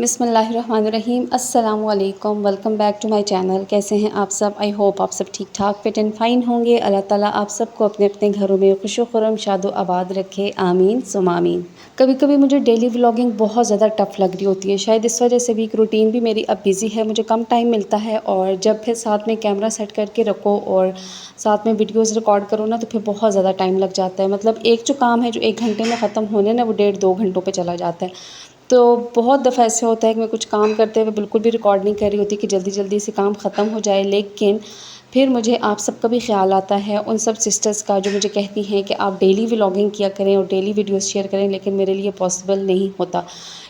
बिस्मिल्लाहिर्रहमानिर्रहीम अस्सलामु अलैकुम। Welcome back to my channel. कैसे हैं आप सब? आई होप आप सब ठीक ठाक फिट एंड फाइन होंगे। अल्लाह ताला आप सबको अपने अपने घरों में खुशो खुरम शादो आबाद रखे, आमीन सुम आमीन। कभी कभी मुझे डेली व्लॉगिंग बहुत ज़्यादा टफ़ लग रही होती है। शायद इस वजह से वीक रूटीन भी मेरी अब बिज़ी है, मुझे कम टाइम मिलता है। और जब फिर साथ में कैमरा सेट करके रखो और साथ में वीडियोज़ रिकॉर्ड करो ना, तो फिर बहुत ज़्यादा टाइम लग जाता है। मतलब एक जो काम है जो 1 घंटे में ख़त्म होने ना, वो 1.5-2 घंटों पे चला जाता है। तो बहुत दफ़ा ऐसे होता है कि मैं कुछ काम करते हुए बिल्कुल भी रिकॉर्ड नहीं कर रही होती कि जल्दी जल्दी से काम ख़त्म हो जाए, लेकिन फिर मुझे आप सबका भी ख़्याल आता है उन सब सिस्टर्स का जो मुझे कहती हैं कि आप डेली व्लॉगिंग किया करें और डेली वीडियोस शेयर करें, लेकिन मेरे लिए पॉसिबल नहीं होता।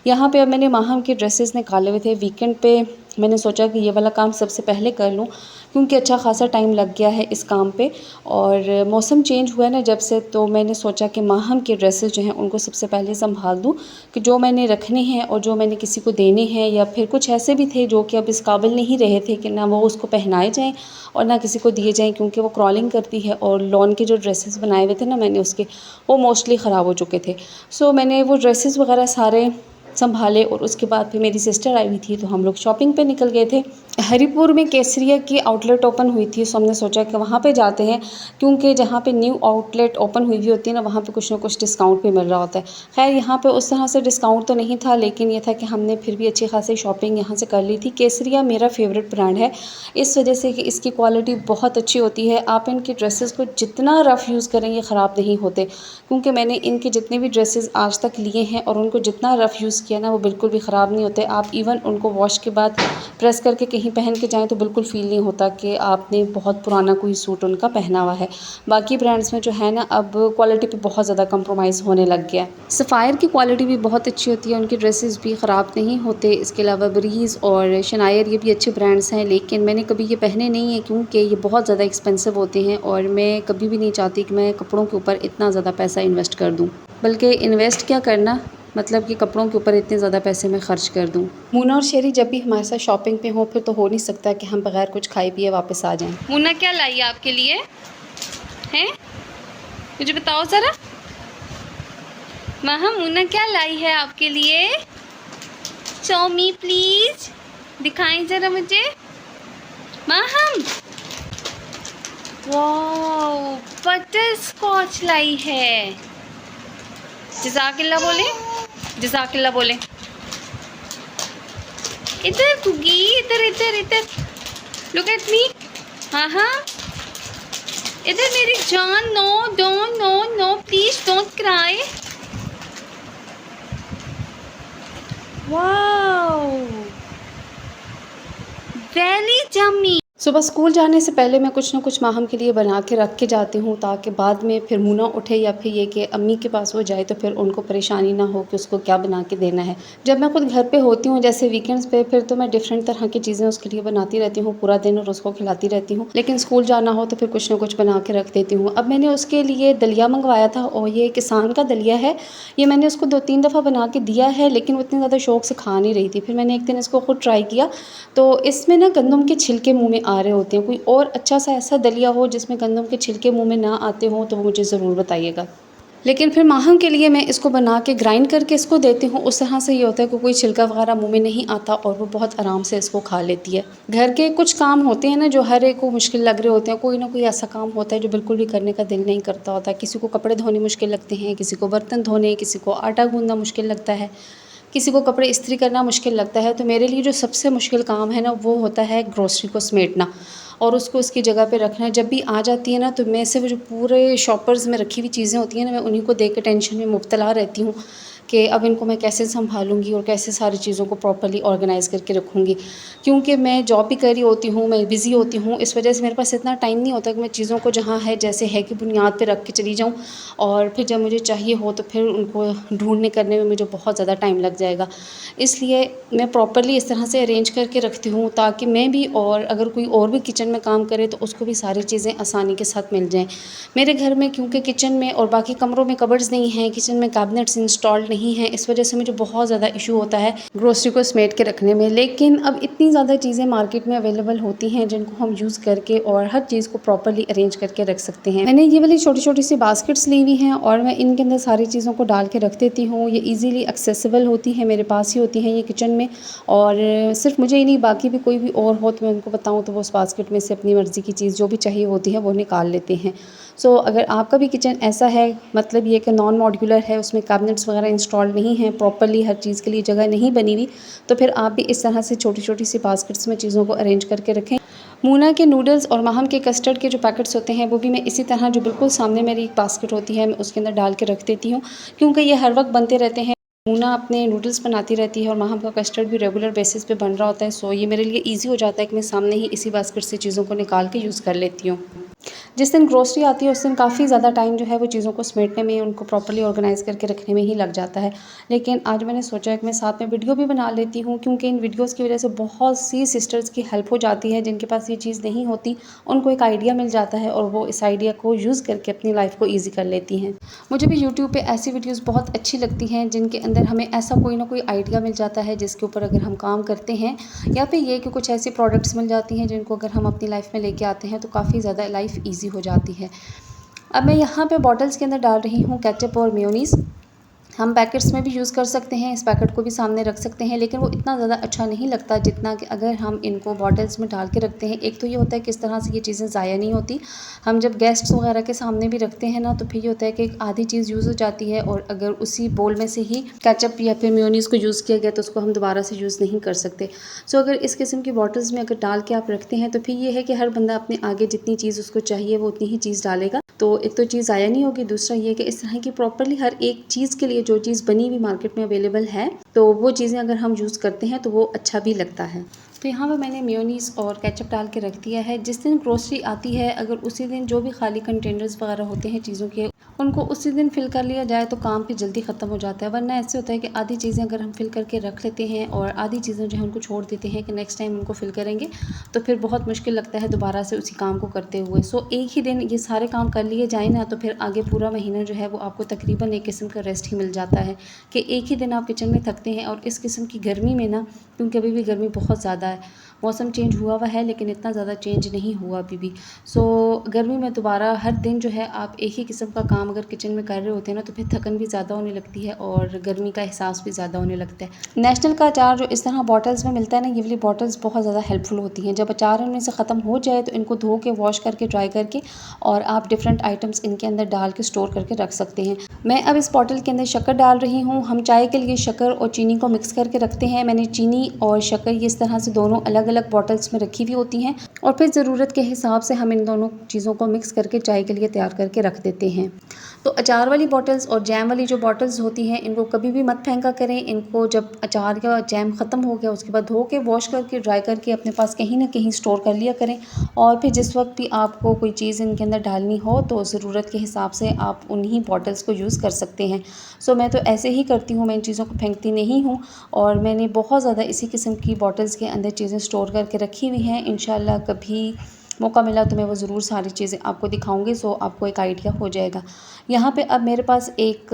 यहाँ पे अब मैंने माहम के ड्रेसेस निकाले हुए थे वीकेंड पे। मैंने सोचा कि ये वाला काम सबसे पहले कर लूँ, क्योंकि अच्छा खासा टाइम लग गया है इस काम पे। और मौसम चेंज हुआ है ना जब से, तो मैंने सोचा कि माहम के ड्रेसेस जो हैं उनको सबसे पहले संभाल दूँ, कि जो मैंने रखने हैं और जो मैंने किसी को देने हैं, या फिर कुछ ऐसे भी थे जो कि अब इस काबिल नहीं रहे थे कि ना वो उसको पहनाए जाएँ और ना किसी को दिए जाएँ, क्योंकि वो क्रॉलिंग करती है। और लॉन के जो ड्रेसेस बनाए हुए थे ना मैंने उसके, वो मोस्टली ख़राब हो चुके थे। सो मैंने वो ड्रेसेस वगैरह सारे संभाले और उसके बाद फिर मेरी सिस्टर आई हुई थी, तो हम लोग शॉपिंग पे निकल गए थे। हरीपुर में केसरिया की आउटलेट ओपन हुई थी, सो हमने सोचा कि वहाँ पे जाते हैं, क्योंकि जहाँ पे न्यू आउटलेट ओपन हुई होती है ना, वहाँ पे कुछ ना कुछ डिस्काउंट भी मिल रहा होता है। खैर यहाँ पे उस तरह से डिस्काउंट तो नहीं था, लेकिन ये था कि हमने फिर भी अच्छी खासी शॉपिंग यहाँ से कर ली थी। केसरिया मेरा फेवरेट ब्रांड है, इस वजह से कि इसकी क्वालिटी बहुत अच्छी होती है। आप इनके ड्रेसेस को जितना रफ़ यूज़ करें ये ख़राब नहीं होते, क्योंकि मैंने इनके जितने भी ड्रेसेस आज तक लिए हैं और उनको जितना रफ़ यूज़ किया ना, वो बिल्कुल भी ख़राब नहीं होते। आप इवन उनको वॉश के बाद प्रेस करके कहीं पहन के जाएँ तो बिल्कुल फ़ील नहीं होता कि आपने बहुत पुराना कोई सूट उनका पहना हुआ है। बाकी ब्रांड्स में जो है ना, अब क्वालिटी पे बहुत ज़्यादा कंप्रोमाइज़ होने लग गया है। सफ़ायर की क्वालिटी भी बहुत अच्छी होती है, उनके ड्रेसेस भी ख़राब नहीं होते। इसके अलावा ब्रीज़ और शनायर ये भी अच्छे ब्रांड्स हैं, लेकिन मैंने कभी ये पहने नहीं हैं, क्योंकि ये बहुत ज़्यादा एक्सपेंसिव होते हैं और मैं कभी भी नहीं चाहती कि मैं कपड़ों के ऊपर इतना ज़्यादा पैसा इन्वेस्ट कर दूँ। बल्कि इन्वेस्ट क्या करना, मतलब कि कपड़ों के ऊपर इतने ज़्यादा पैसे मैं ख़र्च कर दूँ। मूना और शेरी जब भी हमारे साथ शॉपिंग पे हो, फिर तो हो नहीं सकता कि हम बगैर कुछ खाए पिए वापस आ जाएं। मूना क्या लाई है आपके लिए? हैं? मुझे बताओ ज़रा। माँ मूना क्या लाई है आपके लिए? शो मी प्लीज़, दिखाएं ज़रा मुझे। माँ वाओ, बटर स्कॉच लाई है। जज़ाकिल्लाह बोले, जज़ाकिल्लाह बोले। इधर कुगी, इधर इधर इधर, लुक एट मी। हाँ, इधर मेरी जान। No don't, no no please don't cry. Wow, very yummy. सुबह स्कूल जाने से पहले मैं कुछ ना कुछ माहम के लिए बना के रख के जाती हूँ, ताकि बाद में फिर मुन्ना उठे या फिर ये कि अम्मी के पास वो जाए तो फिर उनको परेशानी ना हो कि उसको क्या बना के देना है। जब मैं खुद घर पे होती हूँ, जैसे वीकेंड्स पे, फिर तो मैं डिफरेंट तरह की चीज़ें उसके लिए बनाती रहती हूँ पूरा दिन और उसको खिलाती रहती हूँ। लेकिन स्कूल जाना हो तो फिर कुछ ना कुछ बना के रख देती हूँ। अब मैंने उसके लिए दलिया मंगवाया था, और ये किसान का दलिया है। ये मैंने उसको 2-3 दफ़ा बना के दिया है, लेकिन वो इतनी ज़्यादा शौक़ से खा नहीं रही थी। फिर मैंने एक दिन इसको खुद ट्राई किया, तो इसमें ना गंदम के छिलके मुँह में आ रहे होते हैं। कोई और अच्छा सा ऐसा दलिया हो जिसमें गंदम के छिलके मुँह में ना आते हों, तो वो मुझे ज़रूर बताइएगा। लेकिन फिर माहम के लिए मैं इसको बना के ग्राइंड करके इसको देती हूँ। उस तरह से ये होता है कि कोई छिलका वगैरह मुँह में नहीं आता और वो बहुत आराम से इसको खा लेती है। घर के कुछ काम होते हैं ना जो हर एक को मुश्किल लग रहे होते हैं, कोई ना कोई ऐसा काम होता है जो बिल्कुल भी करने का दिल नहीं करता होता। किसी को कपड़े धोने मुश्किल लगते हैं, किसी को बर्तन धोने, किसी को आटा गूँथना मुश्किल लगता है, किसी को कपड़े इस्त्री करना मुश्किल लगता है। तो मेरे लिए जो सबसे मुश्किल काम है ना, वो होता है ग्रोसरी को समेटना और उसको उसकी जगह पे रखना। जब भी आ जाती है ना, तो मैं सिर्फ जो पूरे शॉपर्स में रखी हुई चीज़ें होती हैं ना, मैं उन्हीं को देख के टेंशन में मुब्तला रहती हूँ कि अब इनको मैं कैसे सँभालूँगी और कैसे सारी चीज़ों को प्रॉपर्ली ऑर्गेनाइज़ करके रखूँगी। क्योंकि मैं जॉब भी कर रही होती हूँ, मैं बिज़ी होती हूँ, इस वजह से मेरे पास इतना टाइम नहीं होता कि मैं चीज़ों को जहाँ है जैसे है कि बुनियाद पे रख के चली जाऊँ, और फिर जब मुझे चाहिए हो तो फिर उनको ढूँढने करने में मुझे बहुत ज़्यादा टाइम लग जाएगा। इसलिए मैं प्रॉपर्ली इस तरह से अरेंज करके रखती हूँ, ताकि मैं भी और अगर कोई और भी किचन में काम करे तो उसको भी सारी चीज़ें आसानी के साथ मिल जाएँ। मेरे घर में क्योंकि किचन में और बाकी कमरों में कबर्ड्स नहीं हैं, किचन में कैबिनेट्स इंस्टॉल्ड नहीं नहीं हैं, इस वजह से मुझे बहुत ज़्यादा इशू होता है ग्रोसरी को समेट के रखने में। लेकिन अब इतनी ज़्यादा चीज़ें मार्केट में अवेलेबल होती हैं जिनको हम यूज़ करके और हर चीज़ को प्रॉपर्ली अरेंज करके रख सकते हैं। मैंने ये वाली छोटी छोटी सी बास्केट्स ली हुई हैं और मैं इनके अंदर सारी चीज़ों को डाल के रख देती हूँ। ये ईज़िली एक्सेसिबल होती हैं, मेरे पास ही होती हैं ये किचन में। और सिर्फ मुझे ही नहीं, बाकी भी कोई भी और हो तो मैं उनको बताऊँ तो वो उस बास्केट में से अपनी मर्ज़ी की चीज़ जो भी चाहिए होती है वो निकाल लेते हैं। सो अगर आपका भी किचन ऐसा है, मतलब ये कि नॉन मॉड्यूलर है, उसमें कैबिनेट्स वगैरह इंस्टॉल नहीं हैं, प्रॉपर्ली हर चीज़ के लिए जगह नहीं बनी हुई, तो फिर आप भी इस तरह से छोटी छोटी सी बास्केट्स में चीज़ों को अरेंज करके रखें। मूना के नूडल्स और माहम के कस्टर्ड के जो पैकेट्स होते हैं वो भी मैं इसी तरह, जो बिल्कुल सामने मेरी एक बास्केट होती है, मैं उसके अंदर डाल के रख देती हूँ, क्योंकि ये हर वक्त बनते रहते हैं। मूना अपने नूडल्स बनाती रहती है और माहम का कस्टर्ड भी रेगुलर बेसिस पे बन रहा होता है। सो ये मेरे लिए ईजी हो जाता है कि मैं सामने ही इसी बास्केट से चीज़ों को निकाल के यूज़ कर लेती हूँ। जिस दिन ग्रोसरी आती है उस दिन काफ़ी ज़्यादा टाइम जो है वो चीज़ों को समेटने में, उनको प्रॉपर्ली ऑर्गेनाइज़ करके रखने में ही लग जाता है। लेकिन आज मैंने सोचा है कि मैं साथ में वीडियो भी बना लेती हूँ, क्योंकि इन वीडियोज़ की वजह से बहुत सी सिस्टर्स की हेल्प हो जाती है जिनके पास ये चीज़ नहीं होती। उनको एक आइडिया मिल जाता है और वो इस आइडिया को यूज़ करके अपनी लाइफ को ईजी कर लेती हैं। मुझे भी यूट्यूब पे ऐसी वीडियोस बहुत अच्छी लगती हैं जिनके अंदर हमें ऐसा कोई ना कोई आइडिया मिल जाता है जिसके ऊपर अगर हम काम करते हैं, या फिर ये कि कुछ ऐसी प्रोडक्ट्स मिल जाती हैं जिनको अगर हम अपनी लाइफ में लेके आते हैं तो काफ़ी ज़्यादा लाइफ ईजी हो जाती है। अब मैं यहाँ पे बॉटल्स के अंदर डाल रही हूँ केचप और मेयोनीज़। हम पैकेट्स में भी यूज़ कर सकते हैं, इस पैकेट को भी सामने रख सकते हैं, लेकिन वो इतना ज़्यादा अच्छा नहीं लगता जितना कि अगर हम इनको बॉटल्स में डाल के रखते हैं। एक तो ये होता है कि इस तरह से ये चीज़ें ज़ाया नहीं होती। हम जब गेस्ट्स वगैरह के सामने भी रखते हैं ना, तो फिर ये होता है कि आधी चीज़ यूज़ हो जाती है और अगर उसी बोल में से ही केचप या फिर मेयोनीज़ को यूज़ किया गया तो उसको हम दोबारा से यूज़ नहीं कर सकते। सो अगर इस किस्म की बॉटल्स में अगर डाल के आप रखते हैं तो फिर ये है कि हर बंदा अपने आगे जितनी चीज़ उसको चाहिए वो उतनी ही चीज़ डालेगा। तो एक तो चीज़ ज़ाया नहीं होगी, दूसरा ये कि इस तरह की प्रॉपर्ली हर एक चीज़ के लिए जो चीज़ बनी हुई मार्केट में अवेलेबल है, तो वो चीज़ें अगर हम यूज़ करते हैं तो वो अच्छा भी लगता है। तो यहाँ पर मैंने मेयोनीज़ और केचप डाल के रख दिया है। जिस दिन ग्रोसरी आती है, अगर उसी दिन जो भी खाली कंटेनर्स वगैरह होते हैं चीज़ों के, उनको उसी दिन फिल कर लिया जाए तो काम फिर जल्दी ख़त्म हो जाता है। वरना ऐसे होता है कि आधी चीज़ें अगर हम फिल करके रख लेते हैं और आधी चीज़ें जो है उनको छोड़ देते हैं कि नेक्स्ट टाइम उनको फिल करेंगे, तो फिर बहुत मुश्किल लगता है दोबारा से उसी काम को करते हुए। सो एक ही दिन ये सारे काम कर लिए जाए ना, तो फिर आगे पूरा महीना जो है वो आपको तकरीबन एक किस्म का रेस्ट ही मिल जाता है कि एक ही दिन आप किचन में थकते हैं। और इस किस्म की गर्मी में ना, क्योंकि अभी भी गर्मी बहुत ज़्यादा है, मौसम चेंज हुआ हुआ है लेकिन इतना ज़्यादा चेंज नहीं हुआ अभी भी। सो गर्मी में दोबारा हर दिन जो है आप एक ही किस्म का काम अगर किचन में कर रहे होते हैं ना, तो फिर थकन भी ज़्यादा होने लगती है और गर्मी का एहसास भी ज़्यादा होने लगता है। नेशनल का अचार जो इस तरह बॉटल्स में मिलता है ना, ये वाली बॉटल्स बहुत ज़्यादा हेल्पफुल होती हैं। जब अचार इनमें से ख़त्म हो जाए तो इनको धो के, वॉश करके, ड्राई करके और आप डिफरेंट आइटम्स इनके अंदर डाल के स्टोर करके रख सकते हैं। मैं अब इस बॉटल के अंदर शक्कर डाल रही हूँ। हम चाय के लिए शक्कर और चीनी को मिक्स करके रखते हैं। मैंने चीनी और शक्कर ये इस तरह से दोनों अलग अलग बॉटल्स में रखी हुई होती हैं और फिर ज़रूरत के हिसाब से हम इन दोनों चीज़ों को मिक्स करके चाय के लिए तैयार करके रख देते हैं। तो अचार वाली बॉटल्स और जैम वाली जो बॉटल्स होती हैं, इनको कभी भी मत फेंका करें। इनको जब अचार या जैम ख़त्म हो गया उसके बाद धो के, वॉश करके, ड्राई करके अपने पास कहीं ना कहीं स्टोर कर लिया करें। और फिर जिस वक्त भी आपको कोई चीज़ इनके अंदर डालनी हो तो ज़रूरत के हिसाब से आप उन्हीं बॉटल्स को यूज़ कर सकते हैं। सो मैं तो ऐसे ही करती हूँ, मैं इन चीज़ों को फेंकती नहीं हूँ। और मैंने बहुत ज़्यादा इसी किस्म की बॉटल्स के अंदर चीज़ें स्टोर करके रखी हुई हैं। इंशाल्लाह कभी मौका मिला तो मैं वो ज़रूर सारी चीज़ें आपको दिखाऊंगी, सो आपको एक आइडिया हो जाएगा। यहाँ पे अब मेरे पास एक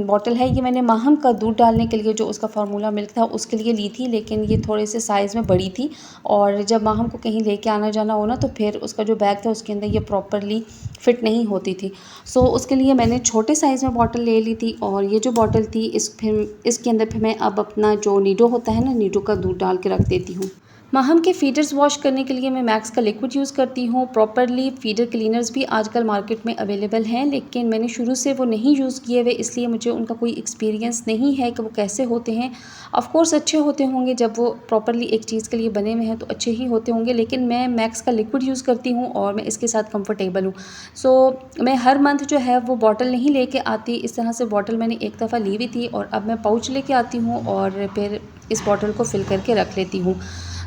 बॉटल है, ये मैंने माहम का दूध डालने के लिए जो उसका फार्मूला मिल्क था उसके लिए ली थी, लेकिन ये थोड़े से साइज़ में बड़ी थी और जब माहम को कहीं लेके आना जाना हो ना, तो फिर उसका जो बैग था उसके अंदर ये प्रॉपरली फ़िट नहीं होती थी। सो उसके लिए मैंने छोटे साइज़ में बॉटल ले ली थी और ये जो बॉटल थी इसके अंदर फिर मैं अब अपना जो नीडो होता है ना, नीडो का दूध डाल के रख देती हूँ। माहम के फीडर्स वॉश करने के लिए मैं मैक्स का लिक्विड यूज़ करती हूँ। प्रॉपरली फीडर क्लीनर्स भी आजकल मार्केट में अवेलेबल हैं, लेकिन मैंने शुरू से वो नहीं यूज़ किए हुए, इसलिए मुझे उनका कोई एक्सपीरियंस नहीं है कि वो कैसे होते हैं। ऑफ़ कोर्स अच्छे होते होंगे, जब वो प्रॉपरली एक चीज़ के लिए बने हुए हैं तो अच्छे ही होते होंगे, लेकिन मैं मैक्स का लिक्विड यूज़ करती हूँ और मैं इसके साथ कंफर्टेबल हूँ। सो मैं हर मंथ जो है वो बॉटल नहीं लेके आती। इस तरह से बॉटल मैंने एक दफ़ा ली हुई थी और अब मैं पाउच लेके आती हूँ और फिर इस बॉटल को फिल करके रख लेती हूँ।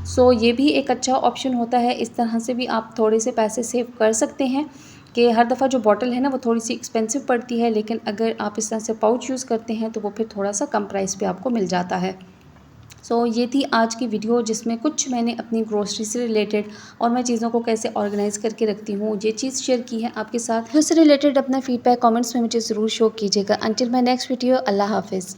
सो ये भी एक अच्छा ऑप्शन होता है। इस तरह से भी आप थोड़े से पैसे सेव कर सकते हैं कि हर दफ़ा जो बॉटल है ना वो थोड़ी सी एक्सपेंसिव पड़ती है, लेकिन अगर आप इस तरह से पाउच यूज़ करते हैं तो वो फिर थोड़ा सा कम प्राइस पे आपको मिल जाता है। सो ये थी आज की वीडियो, जिसमें कुछ मैंने अपनी ग्रोसरी से रिलेटेड और मैं चीज़ों को कैसे ऑर्गेनाइज़ करके रखती हूँ ये चीज़ शेयर की है आपके साथ। उससे रिलेटेड अपना फीडबैक कमेंट्स में मुझे ज़रूर शो कीजिएगा। अंटिल माय नेक्स्ट वीडियो, अल्लाह हाफिज़।